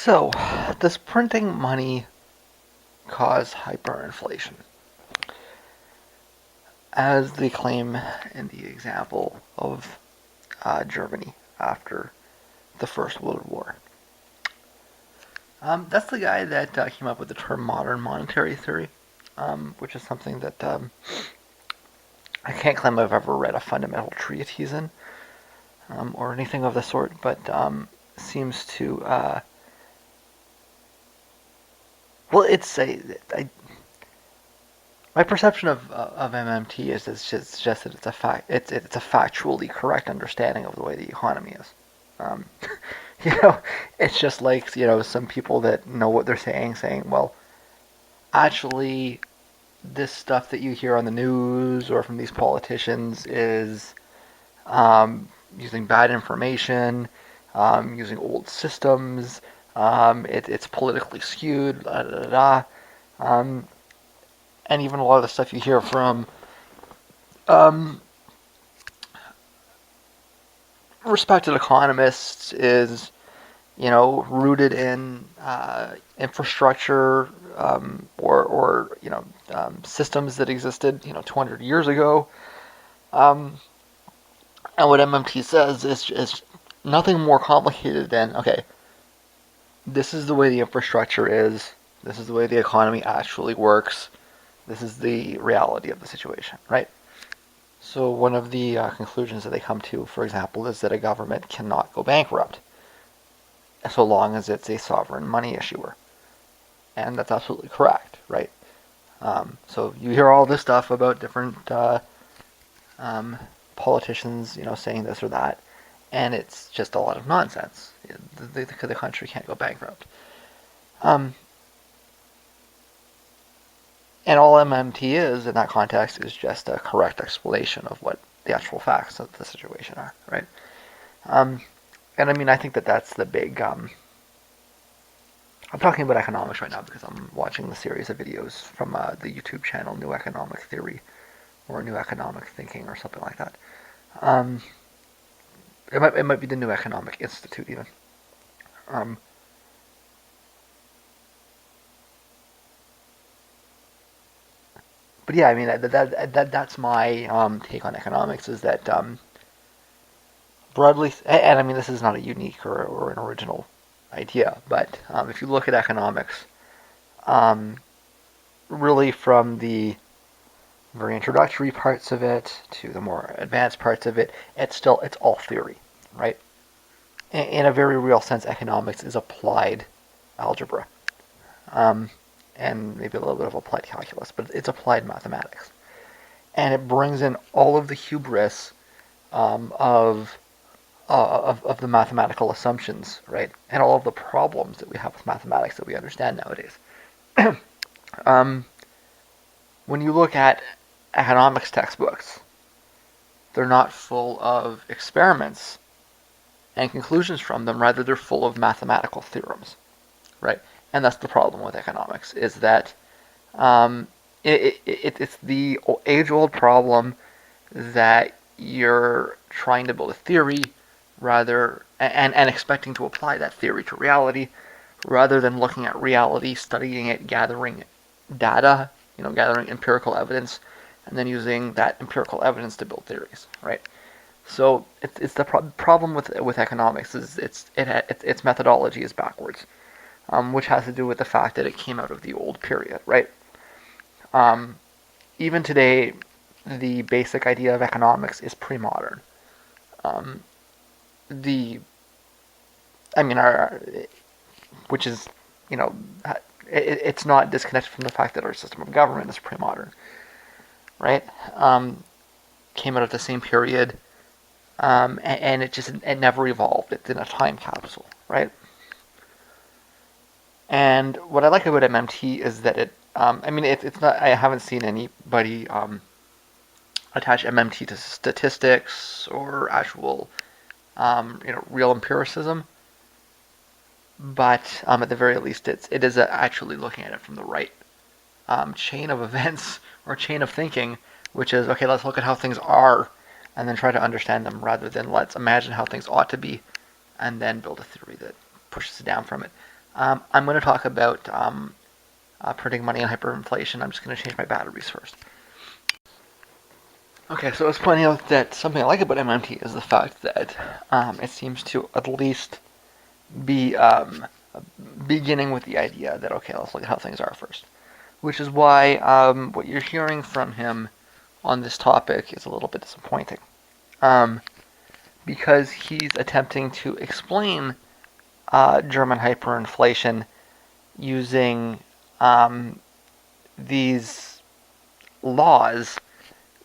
So, does printing money cause hyperinflation? As they claim in the example of Germany after the First World War. That's the guy that came up with the term modern monetary theory, which is something that I can't claim I've ever read a fundamental treatise in, or anything of the sort, but seems to, well, my perception of MMT is it's just that it's a factually correct understanding of the way the economy is. Um, you know, it's just like some people that know what they're saying, well, actually, this stuff that you hear on the news or from these politicians is using bad information, using old systems. It's politically skewed, da da da. Um, and even a lot of the stuff you hear from um, respected economists is, rooted in infrastructure or systems that existed, 200 years ago. Um, and what MMT says is nothing more complicated than, okay, this is the way the infrastructure is. This is the way the economy actually works. This is the reality of the situation, right? So one of the conclusions that they come to, for example, is that a government cannot go bankrupt so long as it's a sovereign money issuer. And that's absolutely correct, right? So you hear all this stuff about different um, politicians, saying this or that, and it's just a lot of nonsense. The country can't go bankrupt. Um, and all MMT is in that context is just a correct explanation of what the actual facts of the situation are, right? Um, and I mean, I think that that's the big. I'm talking about economics right now because I'm watching the series of videos from the YouTube channel New Economic Theory or New Economic Thinking or something like that. Um, it might be the New Economic Institute even. Um, but yeah, I mean that's my take on economics is that broadly, and I mean this is not a unique or an original idea, but if you look at economics, um, really from the very introductory parts of it to the more advanced parts of it, it's all theory, right? In a very real sense, economics is applied algebra, um, and maybe a little bit of applied calculus, but it's applied mathematics, and it brings in all of the hubris of the mathematical assumptions, right, and all of the problems that we have with mathematics that we understand nowadays. um, when you look at economics textbooks, they're not full of experiments and conclusions from them. Rather, they're full of mathematical theorems, right? And that's the problem with economics is that um, it's the age-old problem that you're trying to build a theory rather and expecting to apply that theory to reality rather than looking at reality, studying it, gathering data, gathering empirical evidence, and then using that empirical evidence to build theories, right? So it's the problem with economics is its methodology is backwards, which has to do with the fact that it came out of the old period, right? Um, Even today, the basic idea of economics is pre-modern. Um, the I mean, which is you know it's not disconnected from the fact that our system of government is pre-modern, right? Came out of the same period, and it never evolved. It's in a time capsule, right? And what I like about MMT is that I mean, it's not. I haven't seen anybody attach MMT to statistics or actual, real empiricism. But at the very least, it is actually looking at it from the right chain of events or chain of thinking, which is okay. Let's look at how things are, and then try to understand them, rather than let's imagine how things ought to be, and then build a theory that pushes down from it. I'm going to talk about printing money and hyperinflation. I'm just going to change my batteries first. Okay, so I was pointing out that something I like about MMT is the fact that it seems to at least be beginning with the idea that, okay, let's look at how things are first. Which is why what you're hearing from him on this topic is a little bit disappointing. Because he's attempting to explain German hyperinflation using these laws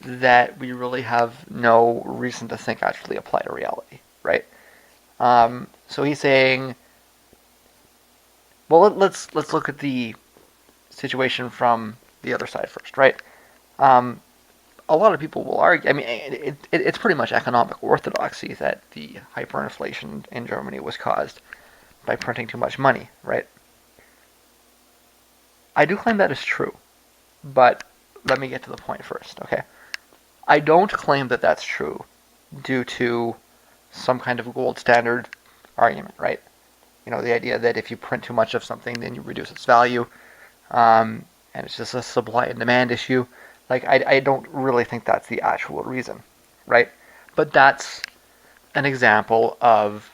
that we really have no reason to think actually apply to reality, right? So he's saying, well, let's look at the situation from the other side first, right? Um, a lot of people will argue. I mean, it's pretty much economic orthodoxy that the hyperinflation in Germany was caused by printing too much money, right? I do claim that is true, but let me get to the point first, okay? I don't claim that that's true due to some kind of gold standard argument, right? You know, the idea that if you print too much of something, then you reduce its value, and it's just a supply and demand issue. Like, I don't really think that's the actual reason, right? But that's an example of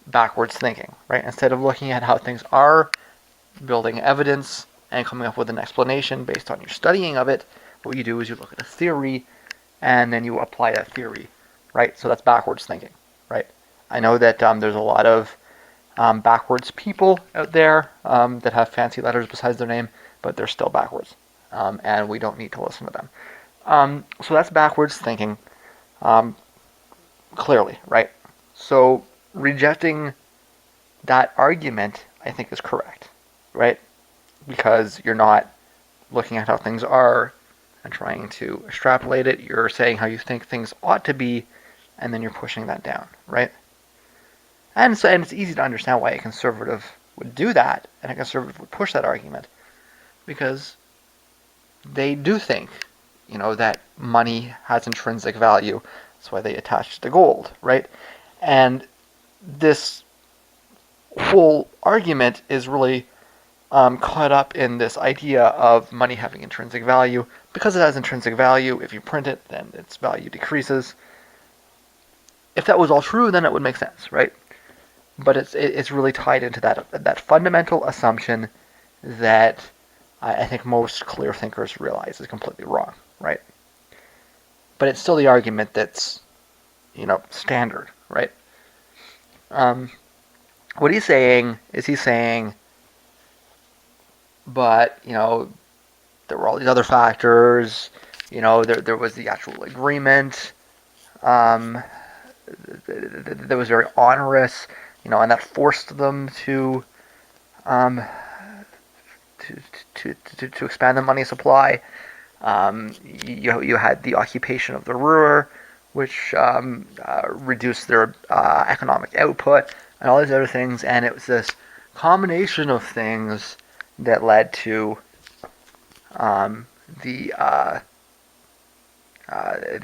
backwards thinking, right? Instead of looking at how things are, building evidence, and coming up with an explanation based on your studying of it, what you do is you look at a theory, and then you apply that theory, right? So that's backwards thinking, right? I know that there's a lot of backwards people out there that have fancy letters besides their name, but they're still backwards, and we don't need to listen to them. So that's backwards thinking, clearly, right? So rejecting that argument, I think, is correct, right? Because you're not looking at how things are and trying to extrapolate it. You're saying how you think things ought to be, and then you're pushing that down, right? And it's easy to understand why a conservative would do that, and a conservative would push that argument, because they do think, you know, that money has intrinsic value. That's why they attach to gold, right? And this whole argument is really caught up in this idea of money having intrinsic value. Because it has intrinsic value, if you print it, then its value decreases. If that was all true, then it would make sense, right? But it's really tied into that fundamental assumption that I think most clear thinkers realize is completely wrong, right? But it's still the argument that's, you know, standard, right? What he's saying is but, you know, there were all these other factors. You know, there was the actual agreement um, that was very onerous. You know, and that forced them um, to expand the money supply. You had the occupation of the Ruhr, which reduced their economic output, and all these other things. And it was this combination of things that led to the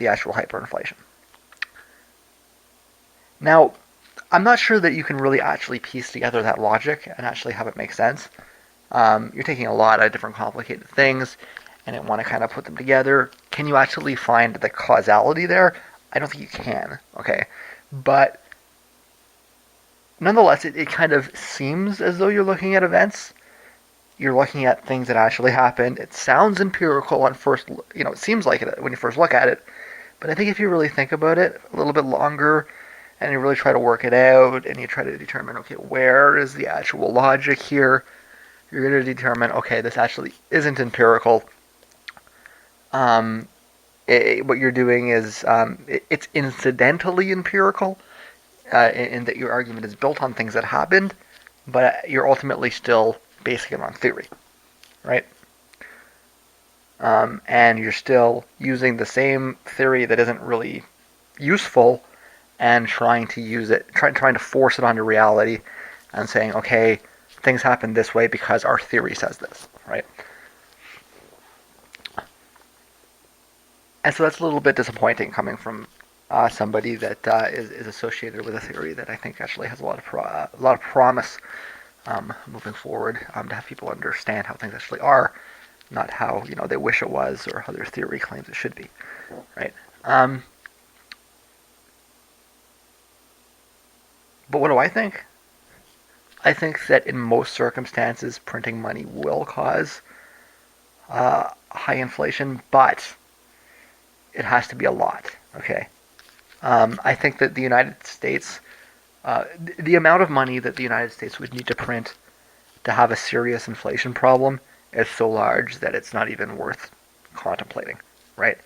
actual hyperinflation. Now, I'm not sure that you can really actually piece together that logic and actually have it make sense. You're taking a lot of different complicated things and want to kind of put them together. Can you actually find the causality there? I don't think you can, okay? But nonetheless, it kind of seems as though you're looking at events. You're looking at things that actually happened. It sounds empirical on first, you know, it seems like it when you first look at it. But I think if you really think about it a little bit longer, and you really try to work it out, and you try to determine, okay, where is the actual logic here? You're going to determine, okay, this actually isn't empirical. What you're doing is it's incidentally empirical, in that your argument is built on things that happened, but you're ultimately still basing it on theory, right? And you're still using the same theory that isn't really useful and trying to use it, trying to force it onto reality and saying, okay, things happen this way because our theory says this, right? And so that's a little bit disappointing coming from somebody that is associated with a theory that I think actually has a lot of promise moving forward, to have people understand how things actually are, not how they wish it was or how their theory claims it should be, right? Um, but what do I think? I think that in most circumstances, printing money will cause high inflation, but it has to be a lot. Okay. I think that the United States, the amount of money that the United States would need to print to have a serious inflation problem is so large that it's not even worth contemplating, right?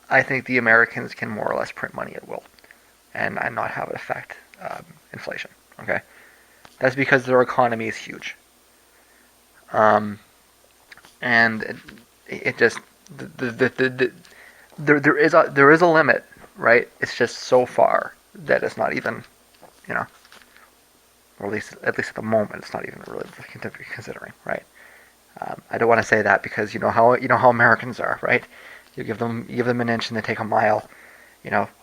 I think the Americans can more or less print money at will and not have it affect inflation. Okay, that's because their economy is huge, um, and it just the there is a limit, right? It's just so far that it's not even you know, or at least at the moment, it's not even really considering, right? I don't want to say that because you know how Americans are, right? You give them an inch and they take a mile.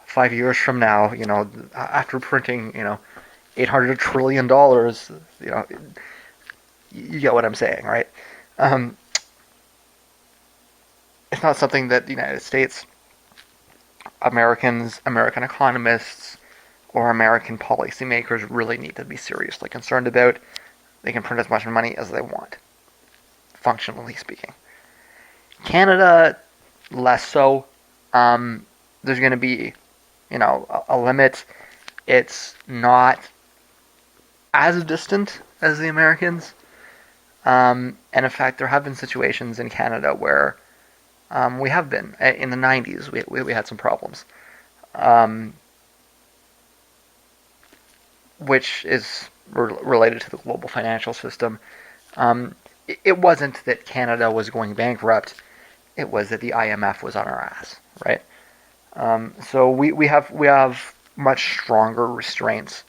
5 years from now, after printing, $800 trillion, you get what I'm saying, right? Um, it's not something that the United States, Americans, American economists, or American policymakers really need to be seriously concerned about. They can print as much money as they want, functionally speaking. Canada, less so. There's going to be, a limit. It's not as distant as the Americans. And in fact, there have been situations in Canada where we have been. In the 90s, we had some problems, um, which is related to the global financial system. It wasn't that Canada was going bankrupt, it was that the IMF was on our ass, right? So we have much stronger restraints,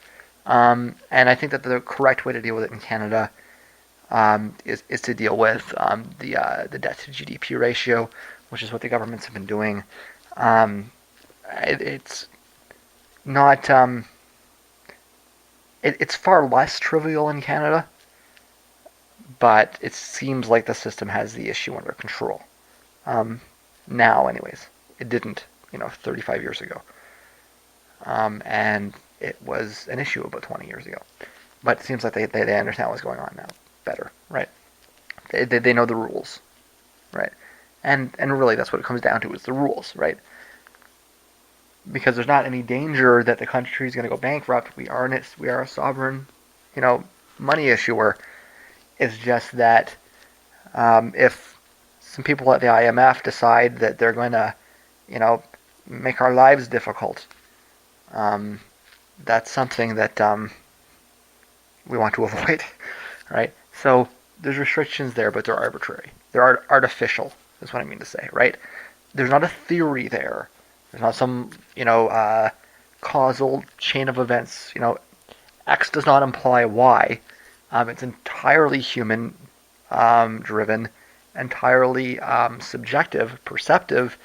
and I think that the correct way to deal with it in Canada is to deal with the debt to GDP ratio, which is what the governments have been doing. Um, it's not it's far less trivial in Canada, but it seems like the system has the issue under control. Um, Now, anyways, it didn't, 35 years ago, and it was an issue about 20 years ago. But it seems like they understand what's going on now better, right? They know the rules, right? And really, that's what it comes down to is the rules, right? Because there's not any danger that the country is going to go bankrupt. We are a sovereign, you know, money issuer. It's just that if some people at the IMF decide that they're going to, you know, make our lives difficult, um, that's something that we want to avoid, right? So there's restrictions there, but they're arbitrary. They're artificial, is what I mean to say, right? There's not a theory there. There's not some, causal chain of events. X does not imply Y. It's entirely human driven, entirely subjective, perceptive.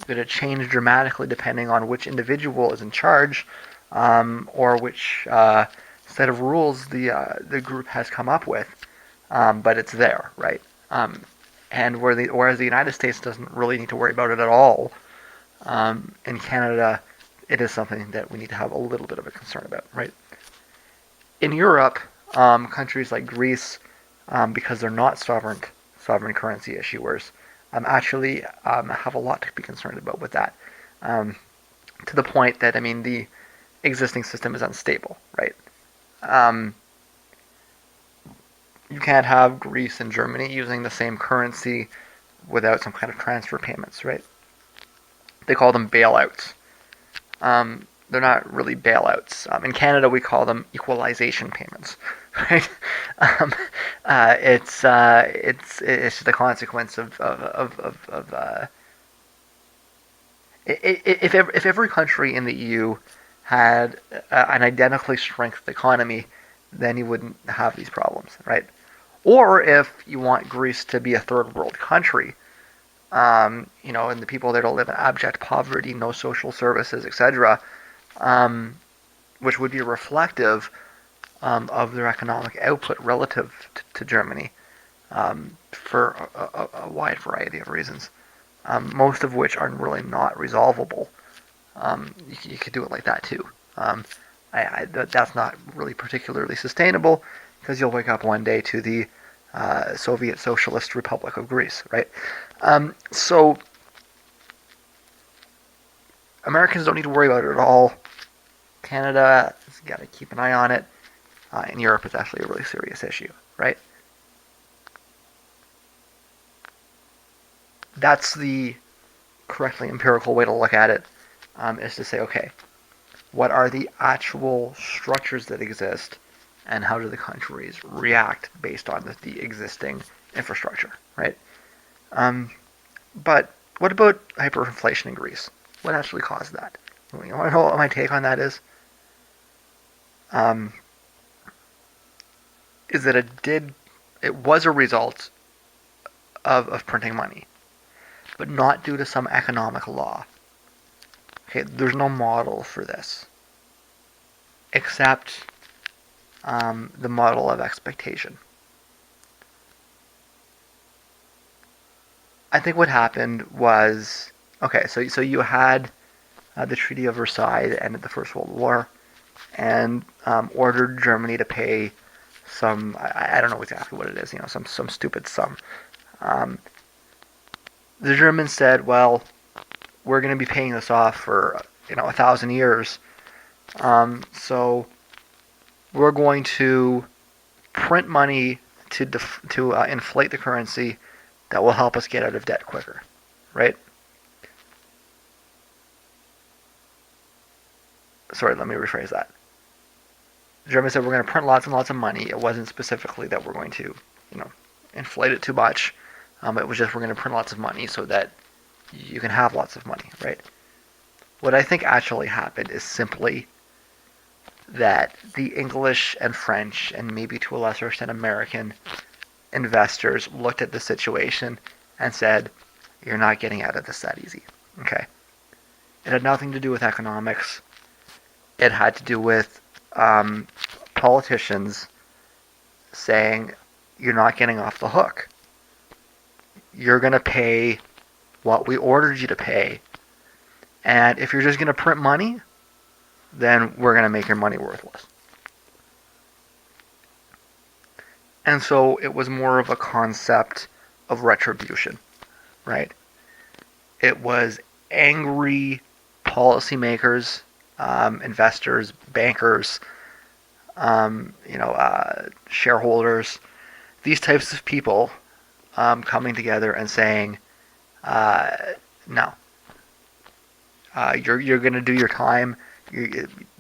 Going to change dramatically depending on which individual is in charge, or which set of rules the group has come up with. But it's there, right? And whereas the United States doesn't really need to worry about it at all, in Canada, it is something that we need to have a little bit of a concern about, right? In Europe, countries like Greece, because they're not sovereign currency issuers, actually have a lot to be concerned about with that. Um, to the point that, I mean, the existing system is unstable, right? Um, you can't have Greece and Germany using the same currency without some kind of transfer payments, right? They call them bailouts. They're not really bailouts. In Canada, we call them equalization payments, right? Um, it's the consequence of if every country in the EU had an identically strengthened economy, then you wouldn't have these problems, right? Or if you want Greece to be a third world country, and the people there to live in abject poverty, no social services, etc., which would be reflective of their economic output relative to Germany for a wide variety of reasons, most of which are really not resolvable. You could do it like that too. That's not really particularly sustainable because you'll wake up one day to the Soviet Socialist Republic of Greece, right? So Americans don't need to worry about it at all. Canada has got to keep an eye on it. In Europe, it's actually a really serious issue, right? That's the correctly empirical way to look at it, is to say, okay, what are the actual structures that exist, and how do the countries react based on the existing infrastructure, right? But what about hyperinflation in Greece? What actually caused that? You want to know what my take on that is? Um, is that it was a result of printing money, but not due to some economic law. Okay, there's no model for this except the model of expectation. I think what happened was, okay, so you had the Treaty of Versailles that ended the First World War and ordered Germany to pay some, I don't know exactly what it is, some stupid sum. Um, the Germans said, well, we're going to be paying this off for 1,000 years, so we're going to print money to inflate the currency that will help us get out of debt quicker, right? Sorry, let me rephrase that. The Germans said we're going to print lots and lots of money. It wasn't specifically that we're going to, inflate it too much. It was just we're going to print lots of money so that you can have lots of money, right? What I think actually happened is simply that the English and French, and maybe to a lesser extent American investors looked at the situation and said, you're not getting out of this that easy. Okay. It had nothing to do with economics. It had to do with politicians saying, you're not getting off the hook. You're going to pay what we ordered you to pay. And if you're just going to print money, then we're going to make your money worthless. And so it was more of a concept of retribution, right? It was angry policymakers, investors, bankers, shareholders, these types of people coming together and saying, no, you're going to do your time.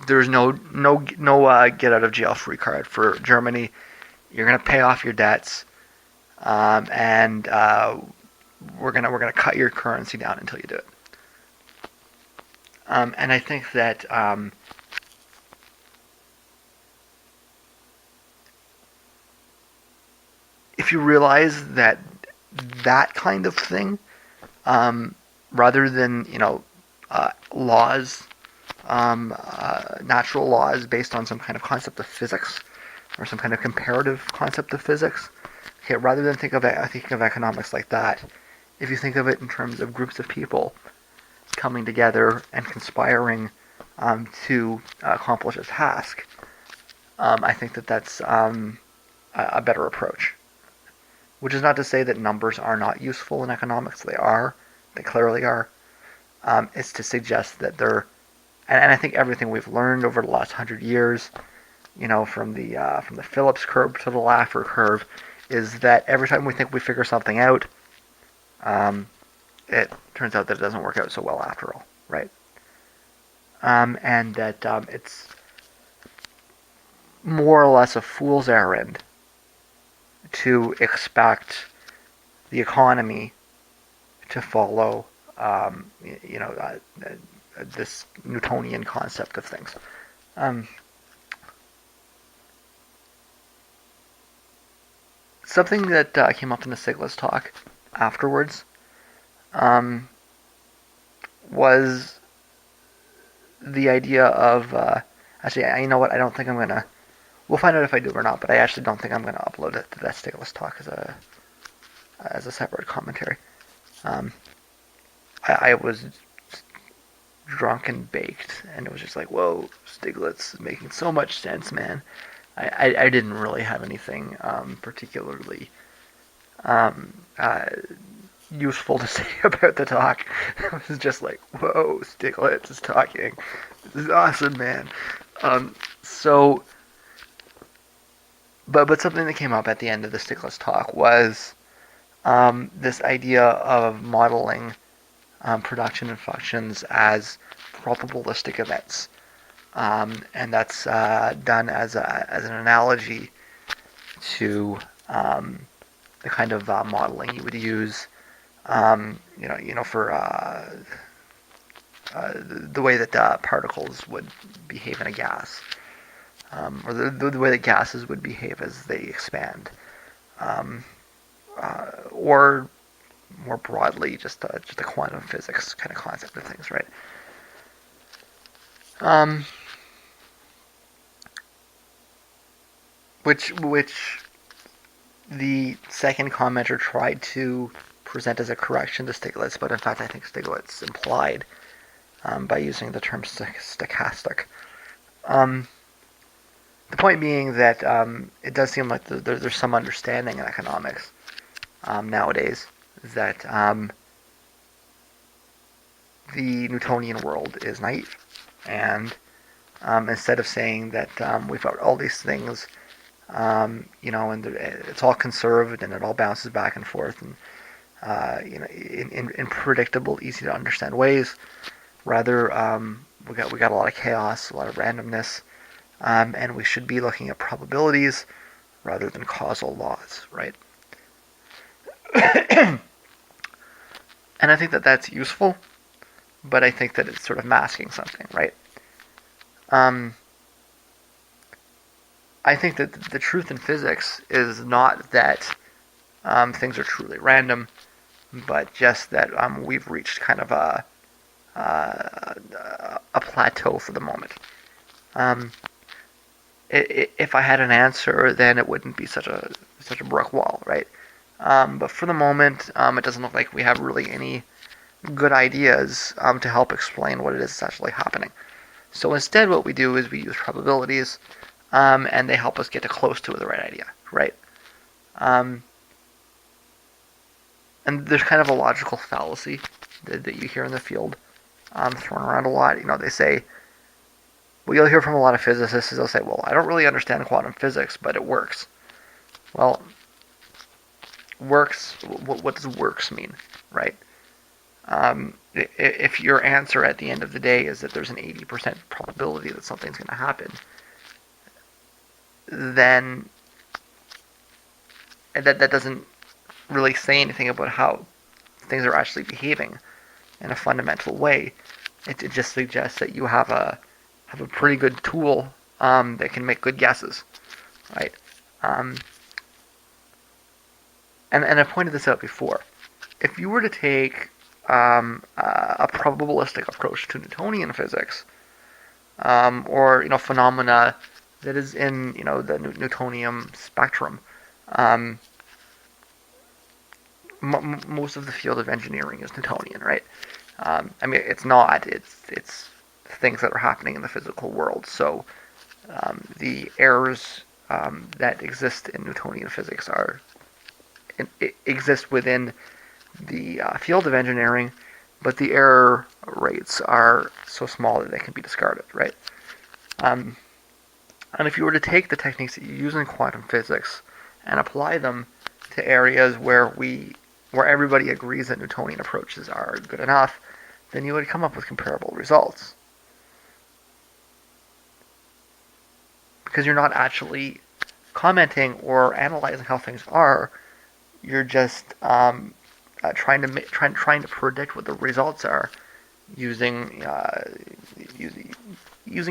There's no get out of jail free card for Germany. You're going to pay off your debts, and we're gonna cut your currency down until you do it. And I think that if you realize that that kind of thing, rather than laws, natural laws based on some kind of concept of physics or some kind of comparative concept of physics, okay, rather than thinking of economics like that, if you think of it in terms of groups of people coming together and conspiring to accomplish a task, I think that that's a better approach. Which is not to say that numbers are not useful in economics. They are. They clearly are. It's to suggest that they're, and I think everything we've learned over the last 100 years, from the Phillips curve to the Laffer curve, is that every time we think we figure something out, it turns out that it doesn't work out so well after all, right? And that it's more or less a fool's errand to expect the economy to follow, this Newtonian concept of things. Something that came up in the Stiglitz talk afterwards was the idea of actually, you know what? I don't think I'm gonna we'll find out if I do or not. But I actually don't think I'm going to upload it to that Stiglitz talk as a separate commentary. Um, I was drunk and baked, and it was just like, whoa, Stiglitz is making so much sense, man. I didn't really have anything particularly um, uh, useful to say about the talk. It was just like, whoa, Stiglitz is talking. This is awesome, man. So, but something that came up at the end of the Stiglitz talk was this idea of modeling production and functions as probabilistic events. And that's done as an analogy to the kind of modeling you would use, for the way that particles would behave in a gas, or the way that gases would behave as they expand, um, or more broadly, just a quantum physics kind of concept of things, right? Um, which the second commenter tried to present as a correction to Stiglitz, but in fact I think Stiglitz implied by using the term stochastic. Um, the point being that it does seem like there's some understanding in economics nowadays that the Newtonian world is naive, and instead of saying that we've got all these things, and it's all conserved and it all bounces back and forth, and in predictable, easy to understand ways. Rather, we got a lot of chaos, a lot of randomness, and we should be looking at probabilities rather than causal laws, right? And I think that that's useful, but I think that it's sort of masking something, right? Um, I think that the truth in physics is not that things are truly random, but just that we've reached kind of a plateau for the moment. Um, if I had an answer, then it wouldn't be such a brick wall, right? But for the moment, it doesn't look like we have really any good ideas to help explain what it is that's actually happening. So instead, what we do is we use probabilities, and they help us get close to the right idea, right? Um, and there's kind of a logical fallacy that you hear in the field thrown around a lot. They say, well, you'll hear from a lot of physicists, they'll say, well, I don't really understand quantum physics, but it works. Well, works, what does works mean, right? If your answer at the end of the day is that there's an 80% probability that something's going to happen, then that doesn't really say anything about how things are actually behaving in a fundamental way. It just suggests that you have a pretty good tool that can make good guesses, right? Um, and I pointed this out before. If you were to take a probabilistic approach to Newtonian physics, or phenomena that is in the Newtonian spectrum, most of the field of engineering is Newtonian, right? I mean, it's not. It's things that are happening in the physical world. So the errors that exist in Newtonian physics exist within the field of engineering, but the error rates are so small that they can be discarded, right? Um, and if you were to take the techniques that you use in quantum physics and apply them to areas where everybody agrees that Newtonian approaches are good enough, then you would come up with comparable results. Because you're not actually commenting or analyzing how things are, you're just trying to predict what the results are using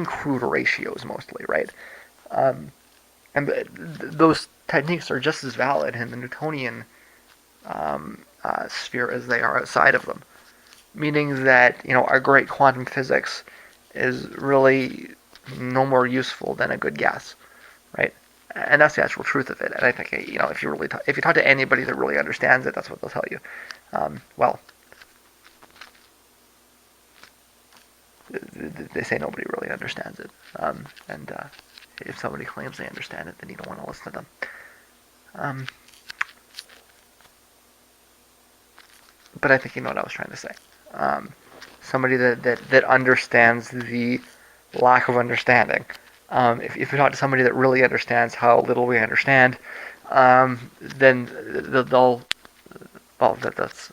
crude ratios mostly, right? And those techniques are just as valid in the Newtonian sphere as they are outside of them, meaning that our great quantum physics is really no more useful than a good guess, right? And that's the actual truth of it. And I think, if you really if you talk to anybody that really understands it, that's what they'll tell you. Well, they say nobody really understands it. And if somebody claims they understand it, then you don't want to listen to them. Um, but I think you know what I was trying to say. Somebody that understands the lack of understanding. If you talk to somebody that really understands how little we understand, then they'll. Well, that's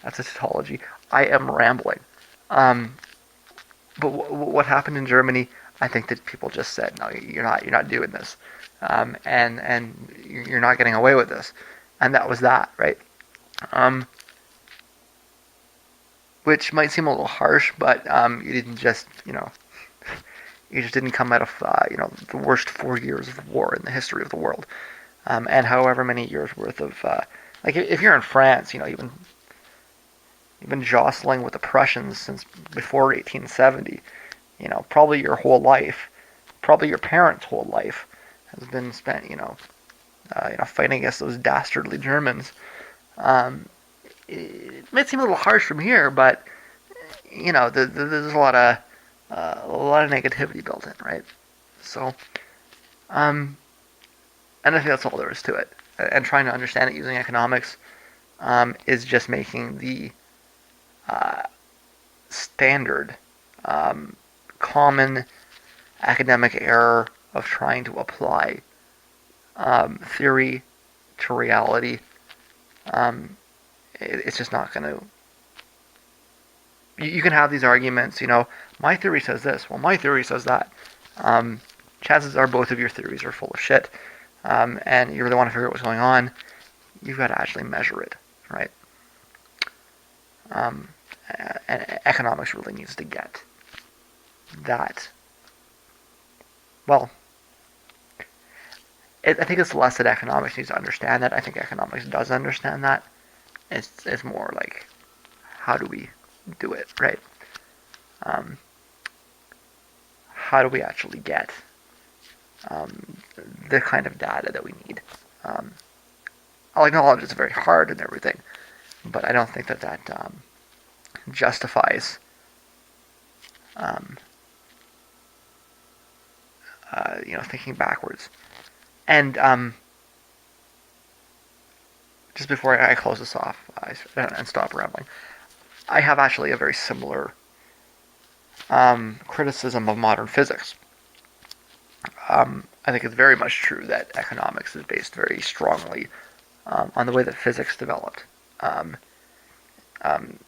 a tautology. I am rambling. Um, but what happened in Germany? I think that people just said, no, you're not doing this, and you're not getting away with this, and that was that, right? Um, which might seem a little harsh, but you didn't just, you just didn't come out of, the worst 4 years of war in the history of the world, and however many years worth of, like if you're in France, you've been jostling with the Prussians since before 1870. Probably your whole life, probably your parents' whole life has been spent, fighting against those dastardly Germans. Um, it might seem a little harsh from here, but there's a lot of negativity built in, right? So, um, and I think that's all there is to it. And trying to understand it using economics is just making the uh, standard, common academic error of trying to apply theory to reality. It's just not going to. You can have these arguments, my theory says this, well, my theory says that. Chances are both of your theories are full of shit, and you really want to figure out what's going on, you've got to actually measure it, right? Um, and economics really needs to get that. Well, I think it's less that economics needs to understand that. I think economics does understand that. It's more like, how do we do it, right? Um, how do we actually get the kind of data that we need? I'll acknowledge it's very hard and everything, but I don't think that justifies um, thinking backwards. And just before I close this off and stop rambling, I have actually a very similar criticism of modern physics. I think it's very much true that economics is based very strongly on the way that physics developed. Um, um,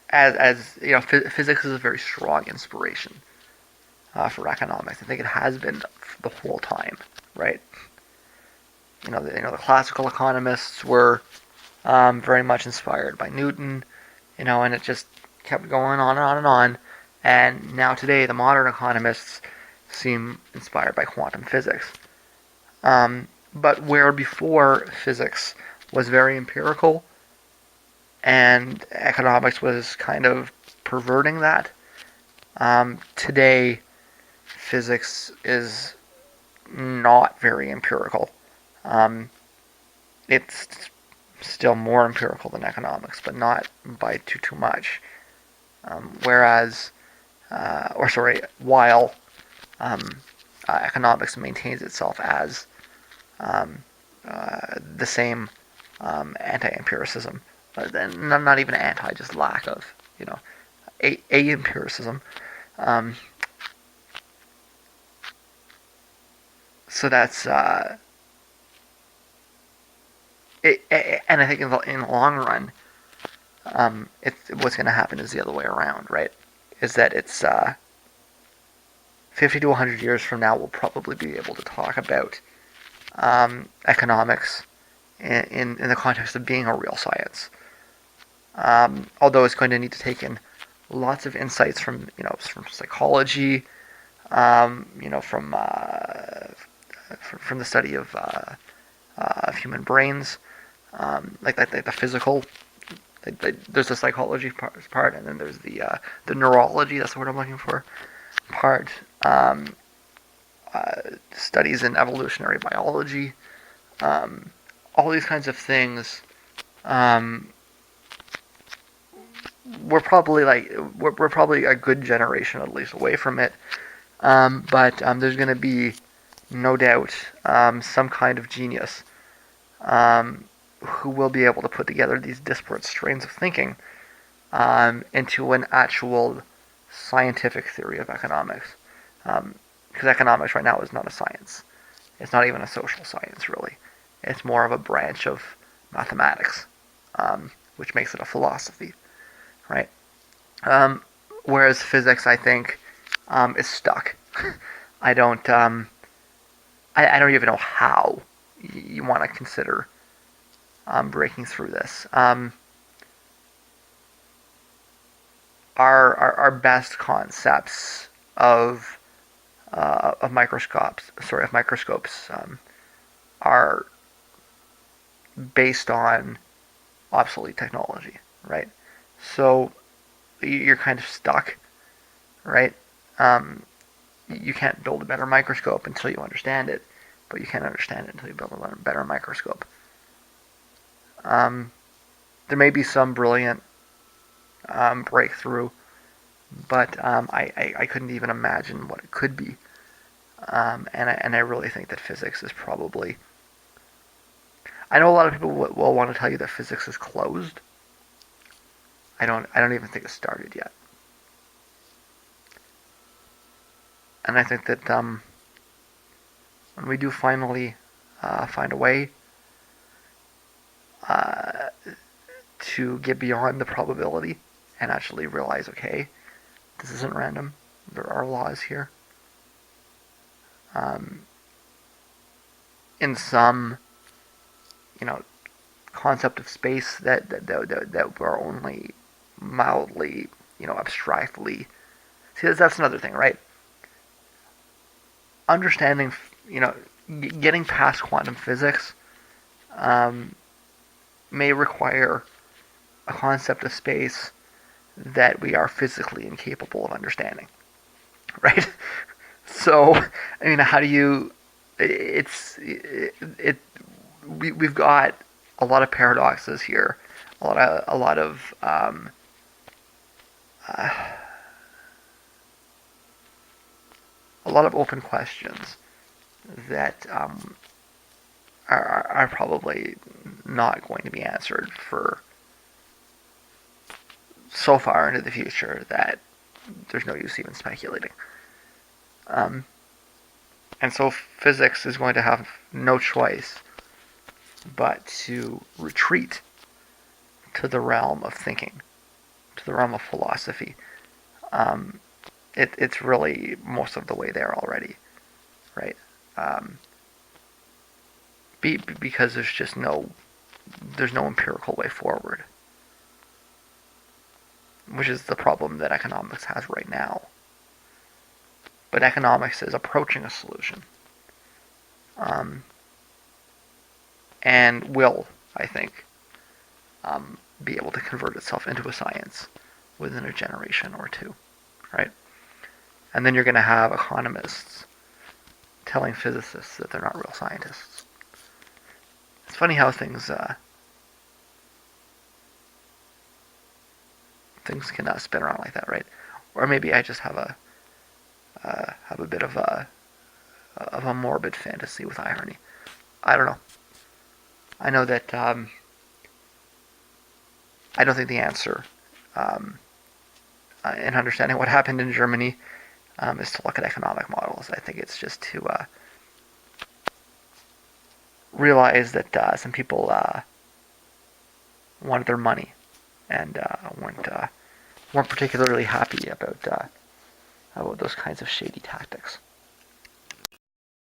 physics is a very strong inspiration for economics. I think it has been the whole time, right? The classical economists were very much inspired by Newton, and it just kept going on and on and on. And now today, the modern economists seem inspired by quantum physics. But where before physics was very empirical and economics was kind of perverting that, today physics is not very empirical. It's still more empirical than economics, but not by too much. While economics maintains itself as the same anti-empiricism, then not even anti, just lack of, a-empiricism. Um, so that's and I think in the long run, what's going to happen is the other way around, right? Is that it's 50 to 100 years from now, we'll probably be able to talk about economics in the context of being a real science. Although it's going to need to take in lots of insights from psychology, from the study of human brains, like the physical. There's the psychology part, and then there's the neurology. That's the word I'm looking for. Part studies in evolutionary biology, all these kinds of things. Um, we're probably a good generation at least away from it. But there's going to be no doubt some kind of genius who will be able to put together these disparate strains of thinking into an actual scientific theory of economics. Because economics right now is not a science. It's not even a social science, really. It's more of a branch of mathematics, which makes it a philosophy, right? Um, Whereas physics, I think, is stuck. I don't. I don't even know how you want to consider breaking through this. Our best concepts of microscopes are based on obsolete technology, right? So you're kind of stuck, right? Um, you can't build a better microscope until you understand it, but you can't understand it until you build a better microscope. Um, there may be some brilliant breakthrough, but I couldn't even imagine what it could be. And I really think that physics is probably. I know a lot of people will want to tell you that physics is closed. I don't even think it started yet. And I think that when we do finally find a way uh, to get beyond the probability and actually realize, okay, this isn't random. There are laws here. Um, in some, you know, concept of space that were only mildly, abstractly. See, that's another thing, right? Understanding, you know, getting past quantum physics um, may require a concept of space that we are physically incapable of understanding, right? So, I mean, how do you? We've got a lot of paradoxes here, uh, a lot of open questions that are probably not going to be answered for so far into the future that there's no use even speculating. Um, and so physics is going to have no choice but to retreat to the realm of thinking, to the realm of philosophy. Um, it's really most of the way there already, right? Um, because there's no empirical way forward, which is the problem that economics has right now. But economics is approaching a solution, um, and will, I think, be able to convert itself into a science within a generation or two, right? And then you're going to have economists telling physicists that they're not real scientists. It's funny how things can spin around like that, right? Or maybe I just have a bit of a morbid fantasy with irony. I don't know. I know that I don't think the answer um, in understanding what happened in Germany is to look at economic models. I think it's just to realize that some people wanted their money and weren't particularly happy about those kinds of shady tactics.